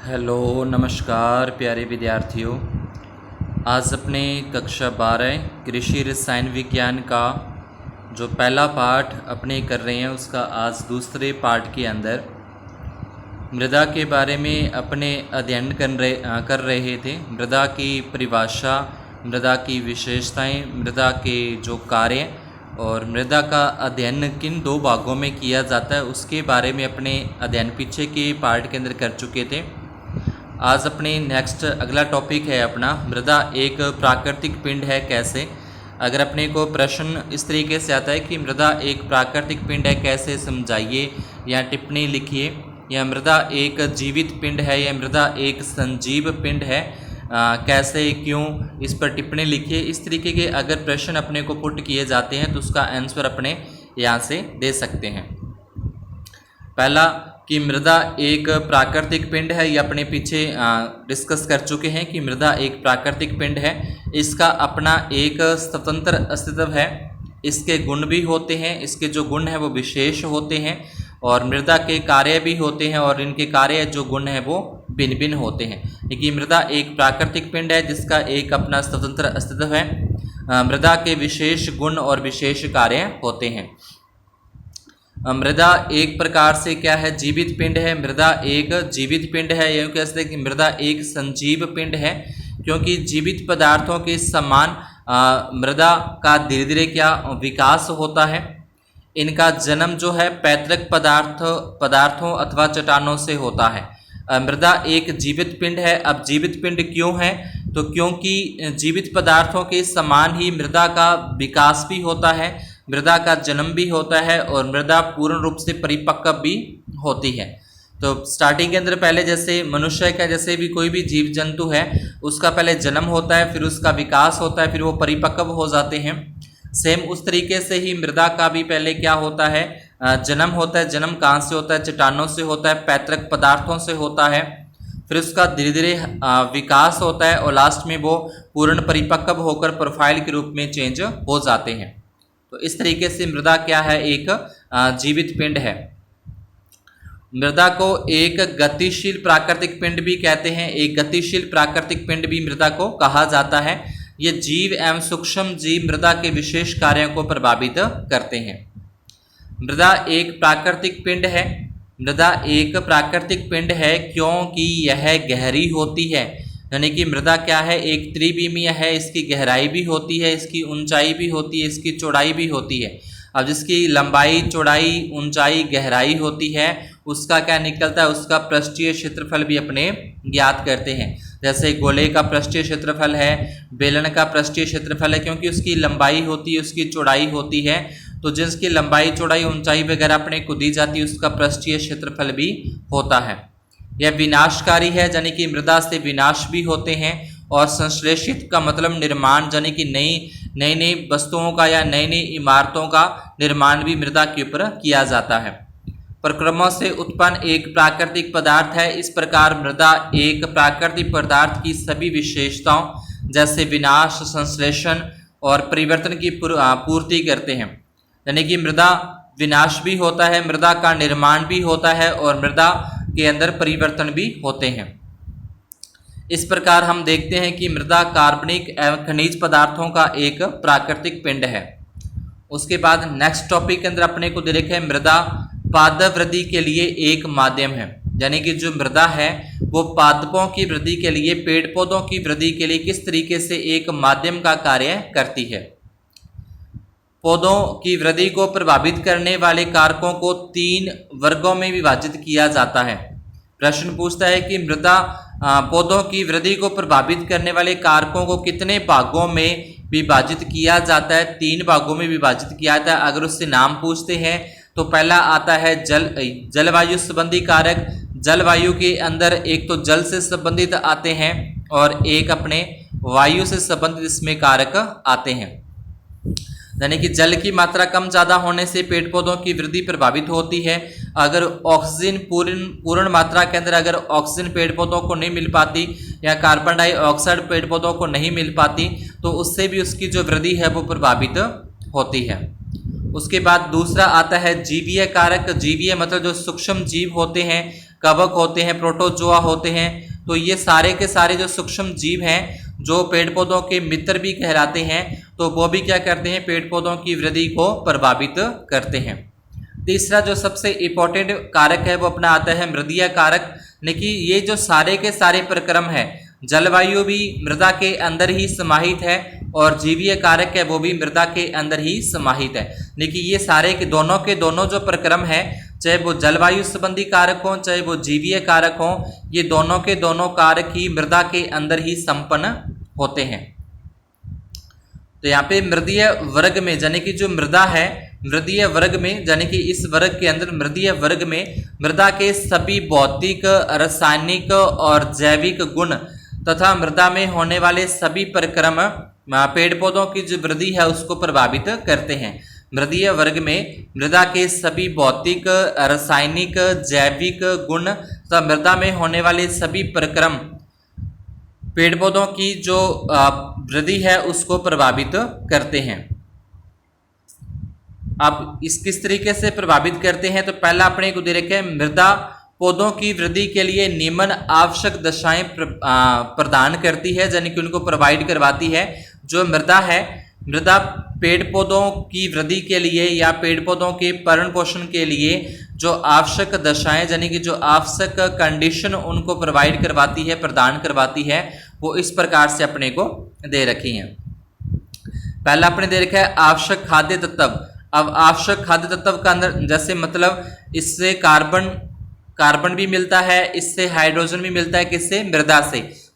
Hello नमस्कार प्यारे विद्यार्थियों। आज अपने कक्षा 12 कृषि रसायन विज्ञान का जो पहला पाठ अपने कर रहे हैं उसका आज दूसरे पाठ के अंदर मृदा के बारे में अपने अध्ययन कर रहे थे। मृदा की परिभाषा, मृदा की विशेषताएं, मृदा के जो कार्य और मृदा का अध्ययन किन दो भागों में किया जाता है उसके बारे में अपने अध्ययन पीछे के पार्ट के अंदर कर चुके थे। आज अपने नेक्स्ट अगला टॉपिक है अपना मृदा एक प्राकृतिक पिंड है कैसे। अगर अपने को प्रश्न इस तरीके से आता है कि मृदा एक प्राकृतिक पिंड है कैसे समझाइए या टिप्पणी लिखिए, या मृदा एक जीवित पिंड है या मृदा एक संजीव पिंड है कैसे, क्यों, इस पर टिप्पणी लिखिए। इस तरीके के अगर प्रश्न अपने को पुट किए जाते हैं तो उसका आंसर अपने यहाँ से दे सकते हैं। पहला कि मृदा एक प्राकृतिक पिंड है, ये अपने पीछे डिस्कस कर चुके हैं कि मृदा एक प्राकृतिक पिंड है। इसका अपना एक स्वतंत्र अस्तित्व है, इसके गुण भी होते हैं, इसके जो गुण हैं वो विशेष होते हैं, और मृदा के कार्य भी होते हैं और इनके कार्य जो गुण हैं वो भिन्न भिन्न होते हैं। क्योंकि मृदा एक प्राकृतिक पिंड है जिसका एक अपना स्वतंत्र अस्तित्व है। मृदा के विशेष गुण और विशेष कार्य होते हैं। मृदा एक प्रकार से क्या है, जीवित पिंड है। मृदा एक जीवित पिंड है, यूँ कह सकते हैं कि मृदा एक संजीव पिंड है, क्योंकि जीवित पदार्थों के समान मृदा का धीरे धीरे क्या विकास होता है। इनका जन्म जो है पैतृक पदार्थों अथवा चट्टानों से होता है। मृदा एक जीवित पिंड है। अब जीवित पिंड क्यों है, तो क्योंकि जीवित पदार्थों के समान ही मृदा का विकास भी होता है, मृदा का जन्म भी होता है और मृदा पूर्ण रूप से परिपक्व भी होती है। तो स्टार्टिंग के अंदर पहले जैसे मनुष्य का, जैसे भी कोई भी जीव जंतु है उसका पहले जन्म होता है, फिर उसका विकास होता है, फिर वो परिपक्व हो जाते हैं। सेम उस तरीके से ही मृदा का भी पहले क्या होता है, जन्म होता है। जन्म कहाँ से होता है, चट्टानों से होता है, पैतृक पदार्थों से होता है। फिर उसका धीरे धीरे विकास होता है और लास्ट में वो पूर्ण परिपक्व होकर प्रोफाइल के रूप में चेंज हो जाते हैं। तो इस तरीके से मृदा क्या है, एक जीवित पिंड है। मृदा को एक गतिशील प्राकृतिक पिंड भी कहते हैं। एक गतिशील प्राकृतिक पिंड भी मृदा को कहा जाता है। ये जीव एवं सूक्ष्म जीव मृदा के विशेष कार्यों को प्रभावित करते हैं। मृदा एक प्राकृतिक पिंड है। मृदा एक प्राकृतिक पिंड है क्योंकि यह गहरी होती है, यानी कि मृदा क्या है, एक त्रिविमीय है। इसकी गहराई भी होती है, इसकी ऊंचाई भी होती है, इसकी चौड़ाई भी होती है। अब जिसकी लंबाई, चौड़ाई, ऊंचाई, गहराई होती है उसका क्या निकलता है, उसका पृष्ठीय क्षेत्रफल भी अपने ज्ञात करते हैं। जैसे गोले का पृष्ठीय क्षेत्रफल है, बेलन का पृष्ठीय क्षेत्रफल है, क्योंकि उसकी लंबाई होती है, उसकी चौड़ाई होती है। तो जिसकी लंबाई, चौड़ाई, ऊंचाई वगैरह अपने को दी जाती है उसका पृष्ठीय क्षेत्रफल भी होता है। यह विनाशकारी है, यानी कि मृदा से विनाश भी होते हैं। और संश्लेषित का मतलब निर्माण, यानी कि नई नई वस्तुओं का या नई नई इमारतों का निर्माण भी मृदा के ऊपर किया जाता है। प्रक्रमों से उत्पन्न एक प्राकृतिक पदार्थ है। इस प्रकार मृदा एक प्राकृतिक पदार्थ की सभी विशेषताओं जैसे विनाश, संश्लेषण और परिवर्तन की पूर्ति करते हैं। यानी कि मृदा विनाश भी होता है, मृदा का निर्माण भी होता है और मृदा के अंदर परिवर्तन भी होते हैं। इस प्रकार हम देखते हैं कि मृदा कार्बनिक एवं खनिज पदार्थों का एक प्राकृतिक पिंड है। उसके बाद नेक्स्ट टॉपिक के अंदर अपने को देखें मृदा पादप वृद्धि के लिए एक माध्यम है। यानी कि जो मृदा है वो पादपों की वृद्धि के लिए, पेड़ पौधों की वृद्धि के लिए किस तरीके से एक माध्यम का कार्य करती है। पौधों की वृद्धि को प्रभावित करने वाले कारकों को 3 वर्गों में विभाजित किया जाता है। प्रश्न पूछता है कि मृदा पौधों की वृद्धि को प्रभावित करने वाले कारकों को कितने भागों में विभाजित किया जाता है। 3 भागों में विभाजित किया जाता है। अगर उससे नाम पूछते हैं तो पहला आता है जलवायु संबंधी कारक। जलवायु के अंदर एक तो जल से संबंधित आते हैं और एक अपने वायु से संबंधित इसमें कारक आते हैं। यानी कि जल की मात्रा कम ज़्यादा होने से पेड़ पौधों की वृद्धि प्रभावित होती है। अगर ऑक्सीजन पूर्ण मात्रा के अंदर अगर ऑक्सीजन पेड़ पौधों को नहीं मिल पाती या कार्बन डाइऑक्साइड पेड़ पौधों को नहीं मिल पाती तो उससे भी उसकी जो वृद्धि है वो प्रभावित होती है। उसके बाद दूसरा आता है जीवीय कारक। जीवीय मतलब जो सूक्ष्म जीव होते हैं, कवक होते हैं, प्रोटोजोआ होते हैं। तो ये सारे के सारे जो सूक्ष्म जीव हैं जो पेड़ पौधों के मित्र भी कहलाते हैं, तो वो भी क्या करते हैं, पेड़ पौधों की वृद्धि को प्रभावित करते हैं। तीसरा जो सबसे इम्पोर्टेंट कारक है वो अपना आता है मृदीय कारक। यानी ये जो सारे के सारे प्रक्रम है, जलवायु भी मृदा के अंदर ही समाहित है और जीवीय कारक है वो भी मृदा के अंदर ही समाहित है। यानी ये सारे के दोनों जो प्रक्रम है, चाहे वो जलवायु संबंधी कारक हो चाहे वो जीवीय कारक हो, ये दोनों के दोनों कारक ही मृदा के अंदर ही संपन्न होते हैं। तो यहाँ पे मृदीय वर्ग में यानी कि जो मृदा है, मृदीय वर्ग में यानी कि इस वर्ग के अंदर मृदीय वर्ग में मृदा के सभी भौतिक, रासायनिक और जैविक गुण तथा मृदा में होने वाले सभी प्रक्रम पेड़ पौधों की जो वृद्धि है उसको प्रभावित करते हैं। मृदीय वर्ग में मृदा के सभी भौतिक, रासायनिक, जैविक गुण तथा मृदा में होने वाले सभी प्रक्रम पेड़ पौधों की जो वृद्धि है उसको प्रभावित करते हैं। अब इस किस तरीके से प्रभावित करते हैं, तो पहला अपने को दे रखे मृदा पौधों की वृद्धि के लिए निम्न आवश्यक दशाएं प्रदान करती है, यानी कि उनको प्रोवाइड करवाती है। जो मृदा है, मृदा पेड़ पौधों की वृद्धि के लिए या पेड़ पौधों के भरण पोषण के लिए जो आवश्यक दशाएं यानी कि जो आवश्यक कंडीशन उनको प्रोवाइड करवाती है, प्रदान करवाती है, वो इस प्रकार से अपने को दे रखी हैं। पहला अपने दे रखा है आवश्यक खाद्य तत्व। अब आवश्यक खाद्य तत्व का अंदर जैसे मतलब इससे कार्बन भी मिलता है, इससे हाइड्रोजन भी मिलता है। किससे?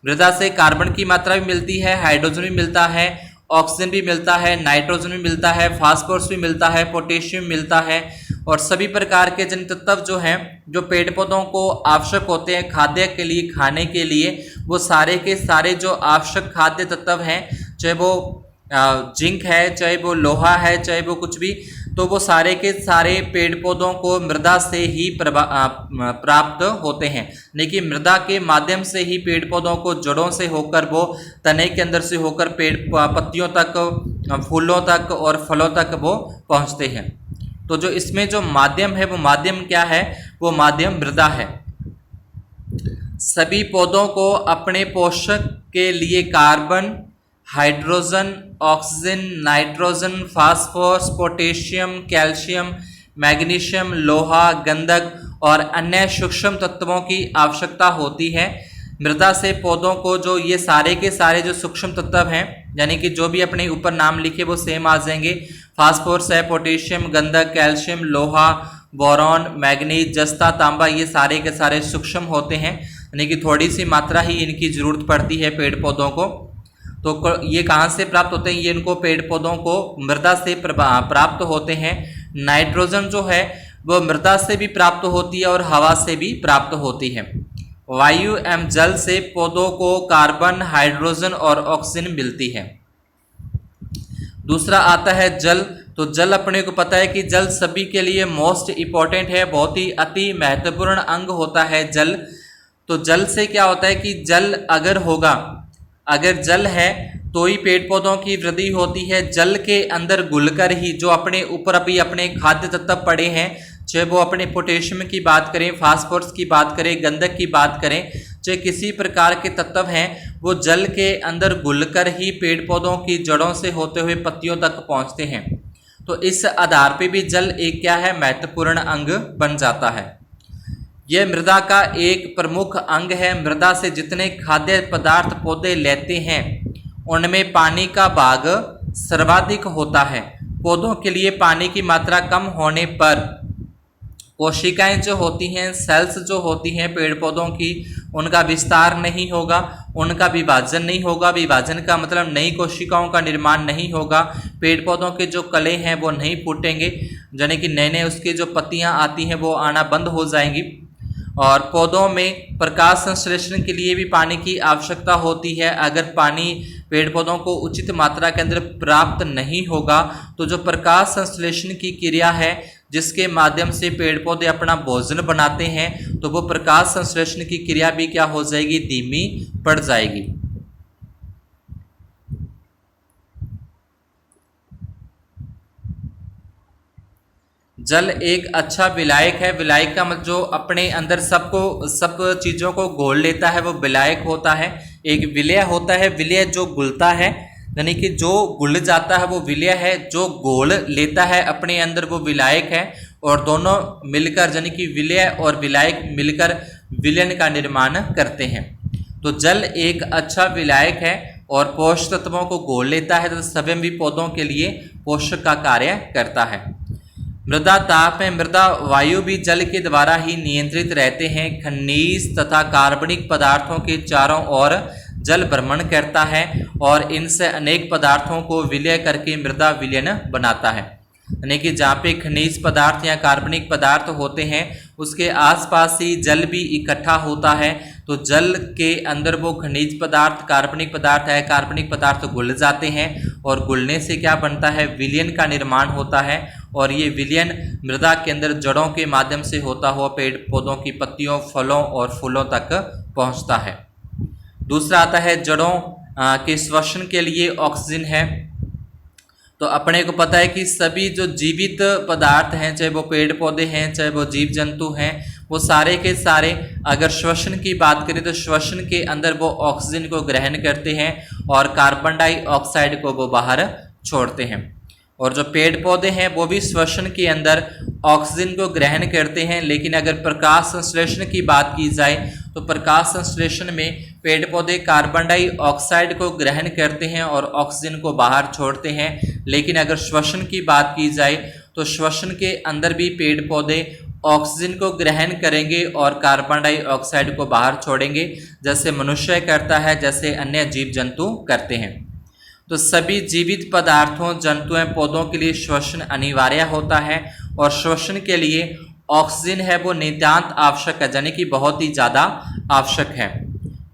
मृदा से कार्बन की मात्रा भी मिलती है, हाइड्रोजन भी मिलता है, ऑक्सीजन भी मिलता है, नाइट्रोजन भी मिलता है, फास्फोरस भी मिलता है, पोटेशियम मिलता है। और सभी प्रकार के जन तत्व जो हैं जो पेड़ पौधों को आवश्यक होते हैं खाद्य के लिए, खाने के लिए, वो सारे के सारे जो आवश्यक खाद्य तत्व हैं, चाहे वो जिंक है, चाहे वो लोहा है, चाहे वो कुछ भी, तो वो सारे के सारे पेड़ पौधों को मृदा से ही प्राप्त होते हैं। लेकिन मृदा के माध्यम से ही पेड़ पौधों को जड़ों से होकर वो तने के अंदर से होकर पेड़ पत्तियों तक, फूलों तक और फलों तक वो पहुंचते हैं। तो जो इसमें जो माध्यम है वो माध्यम क्या है? वो माध्यम मृदा है। सभी पौधों को अपने पोषक के लिए carbon, hydrogen, oxygen, nitrogen, phosphorus, potassium, calcium, magnesium, लोहा, गंधक और अन्य सूक्ष्म तत्वों की आवश्यकता होती है। मृदा से पौधों को जो ये सारे के सारे जो सूक्ष्म तत्व हैं, यानी कि जो भी अपने ऊपर नाम लिखे वो सेम आ जाएंगे। फास्फोरस है, पोटेशियम, गंधक, कैल्शियम, लोहा, बोरॉन, मैग्नीज, जस्ता, तांबा, ये सारे के सारे सूक्ष्म होते हैं, यानी कि थोड़ी सी मात्रा ही इनकी जरूरत पड़ती है पेड़ पौधों को। तो ये कहाँ से प्राप्त होते हैं? ये इनको पेड़ पौधों को मृदा से प्राप्त होते हैं। नाइट्रोजन जो है वो मृदा से भी प्राप्त होती है और हवा से भी प्राप्त होती है। वायु एवं जल से पौधों को कार्बन, हाइड्रोजन और ऑक्सीजन मिलती है। दूसरा आता है जल। तो जल अपने को पता है कि जल सभी के लिए मोस्ट इम्पॉर्टेंट है, बहुत ही अति महत्वपूर्ण अंग होता है जल। तो जल से क्या होता है कि जल अगर होगा, अगर जल है तो ही पेड़ पौधों की वृद्धि होती है। जल के अंदर घुलकर ही जो अपने ऊपर अभी अपने खाद्य तत्व पड़े हैं, चाहे वो अपने पोटेशियम की बात करें, फास्फोरस की बात करें, गंधक की बात करें, चाहे किसी प्रकार के तत्व हैं, वो जल के अंदर घुलकर ही पेड़ पौधों की जड़ों से होते हुए पत्तियों तक पहुंचते हैं। तो इस आधार पे भी जल एक क्या है? महत्वपूर्ण अंग बन जाता है। यह मृदा का एक प्रमुख अंग है। मृदा से जितने खाद्य पदार्थ पौधे लेते हैं उनमें पानी का भाग सर्वाधिक होता है। पौधों के लिए पानी की मात्रा कम होने पर कोशिकाएं जो होती हैं, सेल्स जो होती हैं पेड़ पौधों की, उनका विस्तार नहीं होगा, उनका विभाजन नहीं होगा। विभाजन का मतलब नई कोशिकाओं का निर्माण नहीं होगा। पेड़ पौधों के जो कले हैं वो नहीं फूटेंगे, यानी कि नए नए उसकी जो पत्तियां आती हैं वो आना बंद हो जाएंगी। और पौधों में प्रकाश संश्लेषण के लिए भी पानी की आवश्यकता होती है। अगर पानी पेड़ पौधों को उचित मात्रा के अंदर प्राप्त नहीं होगा तो जो प्रकाश संश्लेषण की क्रिया है जिसके माध्यम से पेड़ पौधे अपना भोजन बनाते हैं, तो वो प्रकाश संश्लेषण की क्रिया भी क्या हो जाएगी? धीमी पड़ जाएगी। जल एक अच्छा विलायक है। विलायक का मतलब जो अपने अंदर सब चीज़ों को घोल लेता है वो विलायक होता है। एक विलय होता है, विलय जो घुलता है, यानी कि जो घुल जाता है वो विलय है, जो घोल लेता है अपने अंदर वो विलायक है। और दोनों मिलकर यानी कि विलय और विलायक मिलकर विलयन का निर्माण करते हैं। तो जल एक अच्छा विलायक है और पोषक तत्वों को घोल लेता है, तो सभी भी पौधों के लिए पोषक का कार्य करता है। मृदा ताप में मृदा वायु भी जल के द्वारा ही नियंत्रित रहते हैं। खनिज तथा कार्बनिक पदार्थों के चारों ओर जल भ्रमण करता है और इनसे अनेक पदार्थों को विलय करके मृदा विलयन बनाता है। यानी कि जहाँ पे खनिज पदार्थ या कार्बनिक पदार्थ होते हैं उसके आसपास ही जल भी इकट्ठा होता है, तो जल के अंदर वो खनिज पदार्थ, कार्बनिक पदार्थ है, कार्बनिक पदार्थ घुल जाते हैं और घुलने से क्या बनता है, विलयन का निर्माण होता है। और ये विलयन मृदा के अंदर जड़ों के माध्यम से होता हुआ पेड़ पौधों की पत्तियों, फलों और फूलों तक पहुँचता है। दूसरा आता है जड़ों के श्वसन के लिए ऑक्सीजन है। तो अपने को पता है कि सभी जो जीवित पदार्थ हैं, चाहे वो पेड़ पौधे हैं, चाहे वो जीव जंतु हैं, वो सारे के सारे अगर श्वसन की बात करें तो श्वसन के अंदर वो ऑक्सीजन को ग्रहण करते हैं और कार्बन डाइऑक्साइड को वो बाहर छोड़ते हैं। और जो पेड़ पौधे हैं वो भी श्वसन के अंदर ऑक्सीजन को ग्रहण करते हैं। लेकिन अगर प्रकाश संश्लेषण की बात की जाए तो प्रकाश संश्लेषण में पेड़ पौधे कार्बन डाइऑक्साइड को ग्रहण करते हैं और ऑक्सीजन को बाहर छोड़ते हैं। लेकिन अगर श्वसन की बात की जाए तो श्वसन के अंदर भी पेड़ पौधे ऑक्सीजन को ग्रहण करेंगे और कार्बन डाइऑक्साइड को बाहर छोड़ेंगे, जैसे मनुष्य करता है, जैसे अन्य जीव जंतु करते हैं। तो सभी जीवित पदार्थों, जंतुओं, पौधों के लिए श्वसन अनिवार्य होता है और श्वसन के लिए ऑक्सीजन है वो नितांत आवश्यक है, यानी कि बहुत ही ज़्यादा आवश्यक है।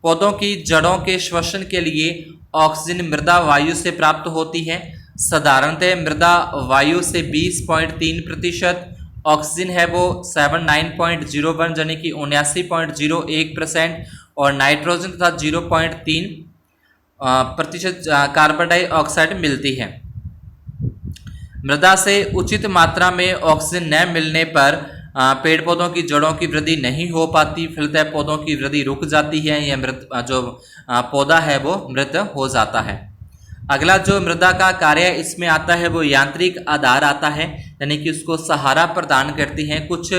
पौधों की जड़ों के श्वसन के लिए ऑक्सीजन मृदा वायु से प्राप्त होती है। साधारणतः मृदा वायु से 20.3%, ऑक्सीजन है वो 79.01 यानी कि 79.01% और नाइट्रोजन तथा 0.3% कार्बन डाइऑक्साइड मिलती है। मृदा से उचित मात्रा में ऑक्सीजन न मिलने पर पेड़ पौधों की जड़ों की वृद्धि नहीं हो पाती, फलतः पौधों की वृद्धि रुक जाती है या जो पौधा है वो मृत हो जाता है। अगला जो मृदा का कार्य इसमें आता है वो यांत्रिक आधार आता है, यानी कि उसको सहारा प्रदान करती हैं। कुछ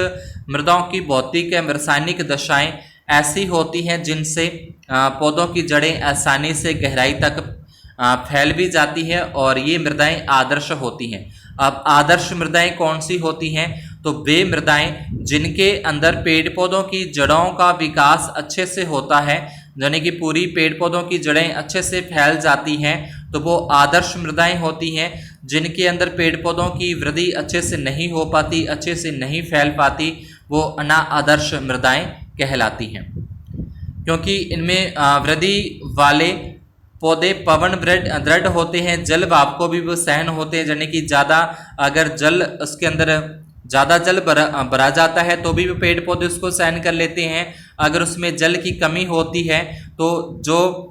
मृदाओं की भौतिक एवं रासायनिक दशाएं ऐसी होती हैं जिनसे पौधों की जड़ें आसानी से गहराई तक फैल भी जाती है और ये मृदाएं आदर्श होती हैं। अब आदर्श मृदाएं कौन सी होती हैं, तो वे मृदाएं जिनके अंदर पेड़ पौधों की जड़ों का विकास अच्छे से होता है, यानी कि पूरी पेड़ पौधों की जड़ें अच्छे से फैल जाती हैं, तो वो आदर्श मृदाएं होती हैं। जिनके अंदर पेड़ पौधों की वृद्धि अच्छे से नहीं हो पाती, अच्छे से नहीं फैल पाती, वो अनादर्श मृदाएं कहलाती हैं। क्योंकि इनमें वृद्धि वाले पौधे पवन दृढ़ होते हैं, जल भाव को भी वो सहन होते हैं, यानी कि ज़्यादा अगर जल उसके अंदर ज़्यादा जल भरा जाता है तो भी पेड़ पौधे उसको सहन कर लेते हैं। अगर उसमें जल की कमी होती है तो जो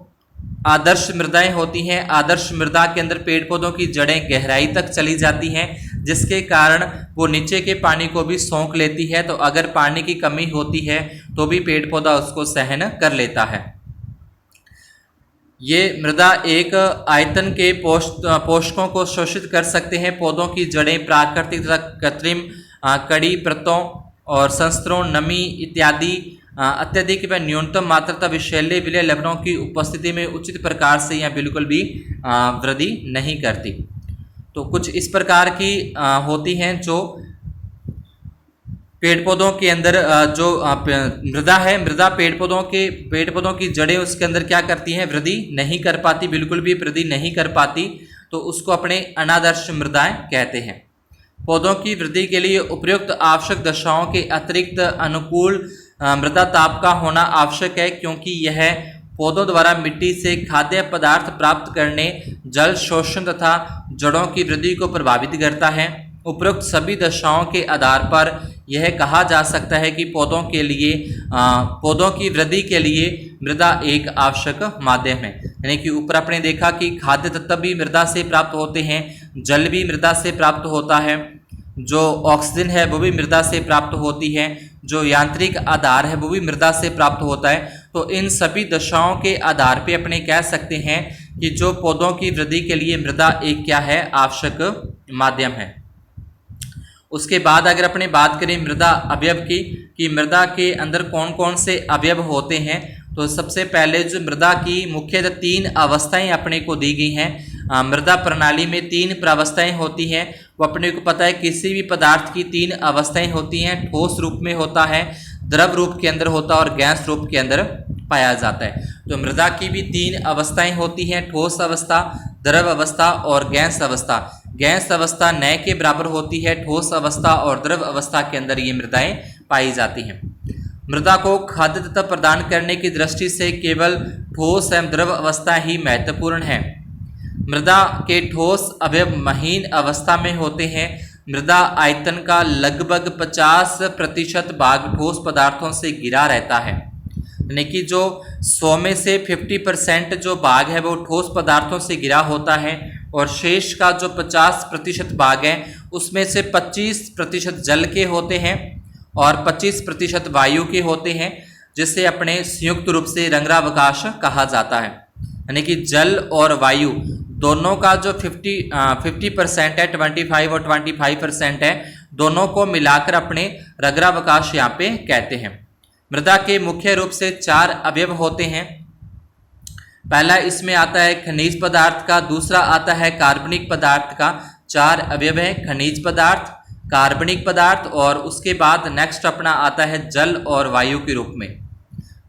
आदर्श मृदाएं होती हैं, आदर्श मृदा के अंदर पेड़ पौधों की जड़ें गहराई तक चली जाती हैं, जिसके कारण वो नीचे के पानी को भी सोख लेती है। तो अगर पानी की कमी होती है तो भी पेड़ पौधा उसको सहन कर लेता है। ये मृदा एक आयतन के पोषकों को शोषित कर सकते हैं। पौधों की जड़ें प्राकृतिक तथा कृत्रिम कड़ी परतों और संस्तरों, नमी इत्यादि अत्यधिक व न्यूनतम मात्रा विषैले विलय लवणों की उपस्थिति में उचित प्रकार से या बिल्कुल भी वृद्धि नहीं करती। तो कुछ इस प्रकार की होती हैं जो पेड़ पौधों के अंदर जो मृदा है, मृदा पेड़ पौधों की जड़ें उसके अंदर क्या करती हैं, वृद्धि नहीं कर पाती, बिल्कुल भी वृद्धि नहीं कर पाती, तो उसको अपने अनादर्श मृदाएं कहते हैं। पौधों की वृद्धि के लिए उपयुक्त आवश्यक दशाओं के अतिरिक्त अनुकूल मृदा ताप का होना आवश्यक है, क्योंकि यह पौधों द्वारा मिट्टी से खाद्य पदार्थ प्राप्त करने, जल शोषण तथा जड़ों की वृद्धि को प्रभावित करता है। उपरोक्त सभी दशाओं के आधार पर यह कहा जा सकता है कि पौधों की वृद्धि के लिए मृदा एक आवश्यक माध्यम है। यानी कि ऊपर आपने देखा कि खाद्य तत्व भी मृदा से प्राप्त होते हैं, जल भी मृदा से प्राप्त होता है, जो ऑक्सीजन है वो भी मृदा से प्राप्त होती है, जो यांत्रिक आधार है वो भी मृदा से प्राप्त होता है। तो इन सभी दशाओं के आधार पे अपने कह सकते हैं कि जो पौधों की वृद्धि के लिए मृदा एक क्या है, आवश्यक माध्यम है। उसके बाद अगर अपने बात करें मृदा अवयव की, कि मृदा के अंदर कौन कौन से अवयव होते हैं, तो सबसे पहले जो मृदा की मुख्यतः 3 अवस्थाएं अपने को दी गई हैं। मृदा प्रणाली में 3 प्रावस्थाएं होती हैं। वो अपने को पता है किसी भी पदार्थ की 3 अवस्थाएं होती हैं, ठोस रूप में होता है, द्रव रूप के अंदर होता है और गैस रूप के अंदर पाया जाता है। तो मृदा की भी 3 अवस्थाएं होती हैं, ठोस अवस्था, द्रव अवस्था और गैस अवस्था। गैस अवस्था नए के बराबर होती है, ठोस अवस्था और द्रव अवस्था के अंदर ये मृदाएं पाई जाती हैं। मृदा को खाद्य तत्व प्रदान करने की दृष्टि से केवल ठोस एवं द्रव अवस्था ही महत्वपूर्ण है। मृदा के ठोस अवयव महीन अवस्था में होते हैं। मृदा आयतन का लगभग 50% भाग ठोस पदार्थों से घिरा रहता है, यानी कि जो 100 में से 50% जो भाग है वो ठोस पदार्थों से घिरा होता है, और शेष का जो 50% भाग है उसमें से 25% जल के होते हैं और 25% वायु के होते हैं, जिसे अपने संयुक्त रूप से रंध्रावकाश कहा जाता है। यानी कि जल और वायु दोनों का जो 50% है, 25 और 25% है, दोनों को मिलाकर अपने रंध्रावकाश यहाँ पे कहते हैं। मृदा के मुख्य रूप से 4 अवयव होते हैं। पहला इसमें आता है खनिज पदार्थ का, दूसरा आता है कार्बनिक पदार्थ का। 4 अवयव है, खनिज पदार्थ, कार्बनिक पदार्थ, और उसके बाद नेक्स्ट अपना आता है जल और वायु के रूप में,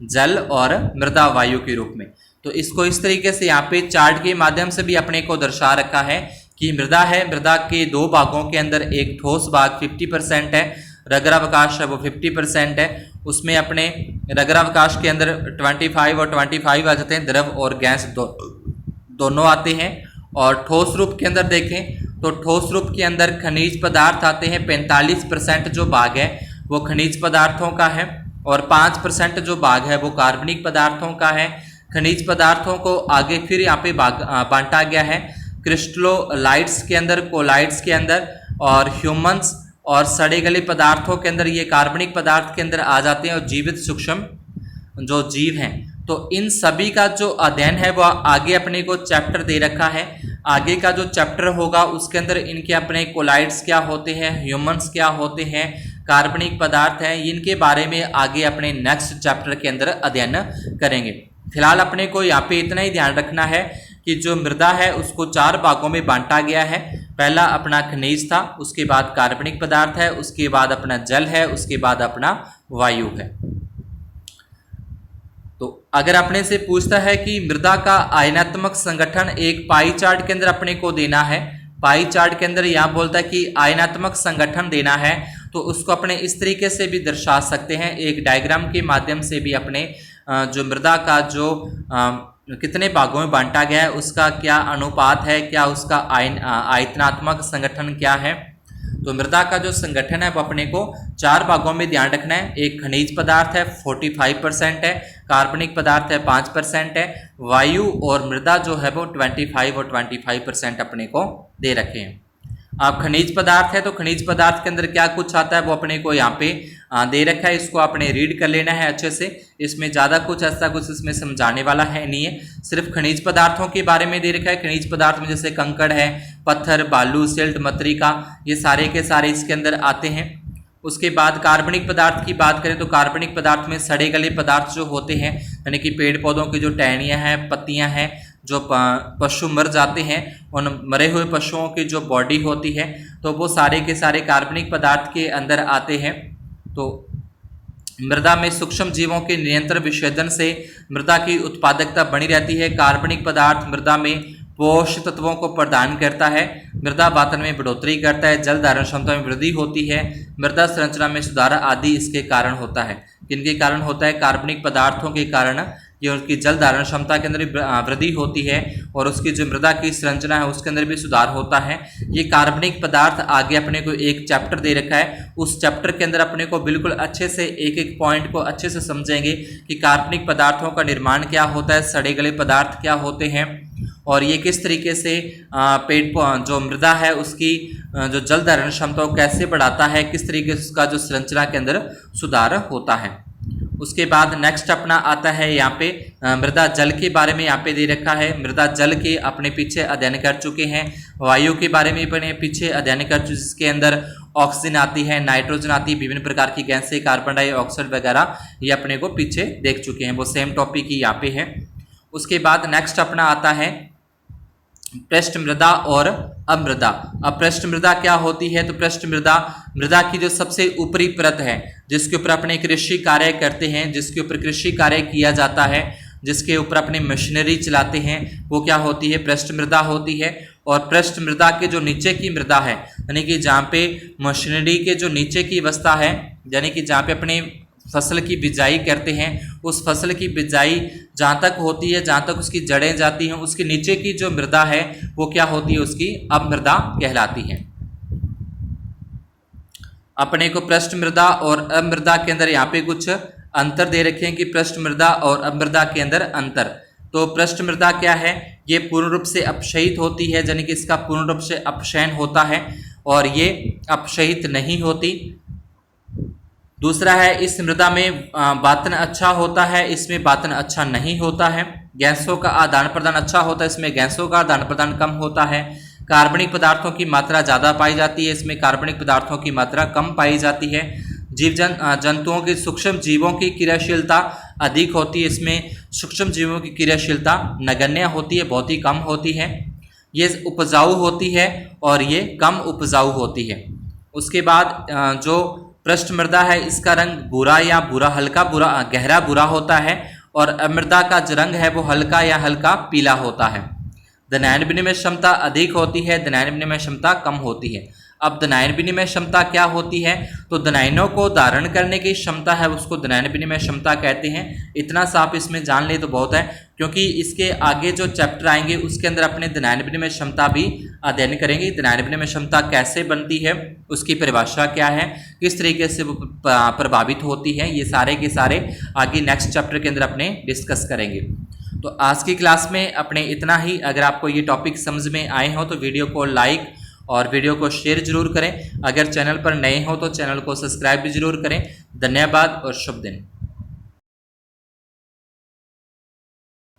जल और मृदा वायु के रूप में। तो इसको इस तरीके से यहाँ पे चार्ट के माध्यम से भी अपने को दर्शा रखा है कि मृदा है, मृदा के 2 भागों के अंदर एक ठोस भाग 50% है, रंध्रावकाश है वो 50% है। उसमें अपने रंध्रावकाश के अंदर 25 और 25 आ जाते हैं, द्रव और गैस दोनों आते हैं। और ठोस रूप के अंदर देखें तो ठोस रूप के अंदर खनिज पदार्थ आते हैं। 45% जो भाग है वो खनिज पदार्थों का है, और 5% जो भाग है वो कार्बनिक पदार्थों का है। खनिज पदार्थों को आगे फिर यहाँ पे बांटा गया है क्रिस्टलोलाइट्स के अंदर, कोलाइट्स के अंदर, और ह्यूमन्स और सड़े गले पदार्थों के अंदर ये कार्बनिक पदार्थ के अंदर आ जाते हैं, और जीवित सूक्ष्म जो जीव हैं। तो इन सभी का जो अध्ययन है वो आगे अपने को चैप्टर दे रखा है। आगे का जो चैप्टर होगा उसके अंदर इनके अपने कोलाइड्स क्या होते हैं, ह्यूमन्स क्या होते हैं, कार्बनिक पदार्थ हैं, इनके बारे में आगे अपने नेक्स्ट चैप्टर के अंदर अध्ययन करेंगे। फिलहाल अपने को यहाँ पे इतना ही ध्यान रखना है कि जो मृदा है उसको 4 भागों में बांटा गया है। पहला अपना खनिज था, उसके बाद कार्बनिक पदार्थ है, उसके बाद अपना जल है, उसके बाद अपना वायु है। तो अगर अपने से पूछता है कि मृदा का आयनात्मक संगठन एक पाई चार्ट के अंदर अपने को देना है, पाई चार्ट के अंदर यहाँ बोलता है कि आयनात्मक संगठन देना है, तो उसको अपने इस तरीके से भी दर्शा सकते हैं, एक डायग्राम के माध्यम से भी अपने जो मृदा का जो कितने भागों में बांटा गया है उसका क्या अनुपात है, क्या उसका आयतनात्मक संगठन क्या है। तो मृदा का जो संगठन है वो अपने को 4 भागों में ध्यान रखना है। एक खनिज पदार्थ है 45% है, कार्बनिक पदार्थ है 5% है, वायु और मृदा जो है वो 25 और 25% अपने को दे रखे हैं। अब खनिज पदार्थ है तो खनिज पदार्थ के अंदर क्या कुछ आता है वो अपने को यहाँ पे दे रखा है, इसको आपने रीड कर लेना है अच्छे से। इसमें ज़्यादा कुछ ऐसा कुछ इसमें समझाने वाला है नहीं है, सिर्फ खनिज पदार्थों के बारे में दे रखा है। खनिज पदार्थ में जैसे कंकड़ है, पत्थर, बालू, सिल्ट, मत्रिका, ये सारे के सारे इसके अंदर आते हैं। उसके बाद कार्बनिक पदार्थ की बात करें तो कार्बनिक पदार्थ में सड़े गले पदार्थ जो होते हैं, यानी कि पेड़ पौधों की जो टहनियाँ हैं, पत्तियाँ हैं, जो पशु मर जाते हैं, उन मरे हुए पशुओं की जो बॉडी होती है तो वो सारे के सारे कार्बनिक पदार्थ के अंदर आते हैं। तो मृदा में सूक्ष्म जीवों के नियंत्रण विच्छेदन से मृदा की उत्पादकता बनी रहती है। कार्बनिक पदार्थ मृदा में पोषक तत्वों को प्रदान करता है, मृदा वातावरण में बढ़ोतरी करता है, जल धारण क्षमता में वृद्धि होती है, मृदा संरचना में सुधार आदि इसके कारण होता है। किनके कारण होता है? कार्बनिक पदार्थों के कारण ये उसकी जल धारण क्षमता के अंदर वृद्धि होती है और उसकी जो मृदा की संरचना है उसके अंदर भी सुधार होता है। ये कार्बनिक पदार्थ आगे अपने को एक चैप्टर दे रखा है, उस चैप्टर के अंदर अपने को बिल्कुल अच्छे से एक एक पॉइंट को अच्छे से समझेंगे कि कार्बनिक पदार्थों का निर्माण क्या होता है, सड़े गले पदार्थ क्या होते हैं और ये किस तरीके से पेट जो मृदा है उसकी जो जल धारण क्षमता को कैसे बढ़ाता है, किस तरीके से उसका जो संरचना के अंदर सुधार होता है। उसके बाद नेक्स्ट अपना आता है यहाँ पे मृदा जल के बारे में यहाँ पे दे रखा है। मृदा जल के अपने पीछे अध्ययन कर चुके हैं। वायु के बारे में अपने पीछे अध्ययन कर चुके, जिसके अंदर ऑक्सीजन आती है, नाइट्रोजन आती है, विभिन्न प्रकार की गैसें, कार्बन डाइऑक्साइड वगैरह, ये अपने को पीछे देख चुके हैं। वो सेम टॉपिक ही यहाँ पे है। उसके बाद नेक्स्ट अपना आता है पृष्ठ मृदा और अमृदा। अब पृष्ठ मृदा क्या होती है? तो पृष्ठ मृदा मृदा की जो सबसे ऊपरी परत है, जिसके ऊपर अपने कृषि कार्य करते हैं, जिसके ऊपर कृषि कार्य किया जाता है, जिसके ऊपर अपनी मशीनरी चलाते हैं, वो क्या होती है? पृष्ठ मृदा होती है। और पृष्ठ मृदा के जो नीचे की मृदा है, यानी कि जहाँ पे मशीनरी के जो नीचे की अवस्था है, यानी कि जहाँ पे अपने फसल की बिजाई करते हैं, उस फसल की बिजाई जहाँ तक होती है, जहाँ तक उसकी जड़ें जाती हैं, उसके नीचे की जो मृदा है वो क्या होती है? उसकी अपमृदा कहलाती है। अपने को पृष्ठ मृदा और अपमृदा के अंदर यहाँ पे कुछ अंतर दे रखे हैं कि पृष्ठ मृदा और अपमृदा के अंदर अंतर। तो पृष्ठ मृदा क्या है? ये पूर्ण रूप से अपक्षयित होती है, यानी कि इसका पूर्ण रूप से अपक्षयन होता है, और ये अपक्षयित नहीं होती। दूसरा है, इस मृदा में बातन अच्छा होता है, इसमें बातन अच्छा नहीं होता है। गैसों का आदान प्रदान अच्छा होता है, इसमें गैसों का आदान प्रदान कम होता है। कार्बनिक पदार्थों की मात्रा ज़्यादा पाई जाती है, इसमें कार्बनिक पदार्थों की मात्रा कम पाई जाती है। जंतुओं की सूक्ष्म जीवों की क्रियाशीलता अधिक होती है, इसमें सूक्ष्म जीवों की क्रियाशीलता नगण्य होती है, बहुत ही कम होती है। ये उपजाऊ होती है और ये कम उपजाऊ होती है। उसके बाद जो पृष्ठ मृदा है, इसका रंग भूरा या भूरा हल्का भूरा गहरा भूरा होता है, और अमृदा का जो रंग है वो हल्का या हल्का पीला होता है। धनायन विनिमय क्षमता अधिक होती है, धनायन विनिमय क्षमता कम होती है। अब धनायन विनिमय क्षमता क्या होती है? तो धनायनों को धारण करने की क्षमता है, उसको धनायन विनिमय क्षमता कहते हैं। इतना सा आप इसमें जान ले तो बहुत है, क्योंकि इसके आगे जो चैप्टर आएंगे उसके अंदर अपने धनायन विनिमय क्षमता भी अध्ययन करेंगे। धनायन विनिमय क्षमता कैसे बनती है, उसकी परिभाषा क्या है, किस तरीके से वो प्रभावित होती है, ये सारे के सारे आगे नेक्स्ट चैप्टर के अंदर अपने डिस्कस करेंगे। तो आज की क्लास में अपने इतना ही। अगर आपको ये टॉपिक समझ में आए हो तो वीडियो को लाइक और वीडियो को शेयर जरूर करें। अगर चैनल पर नए हो तो चैनल को सब्सक्राइब भी जरूर करें। धन्यवाद और शुभ दिन।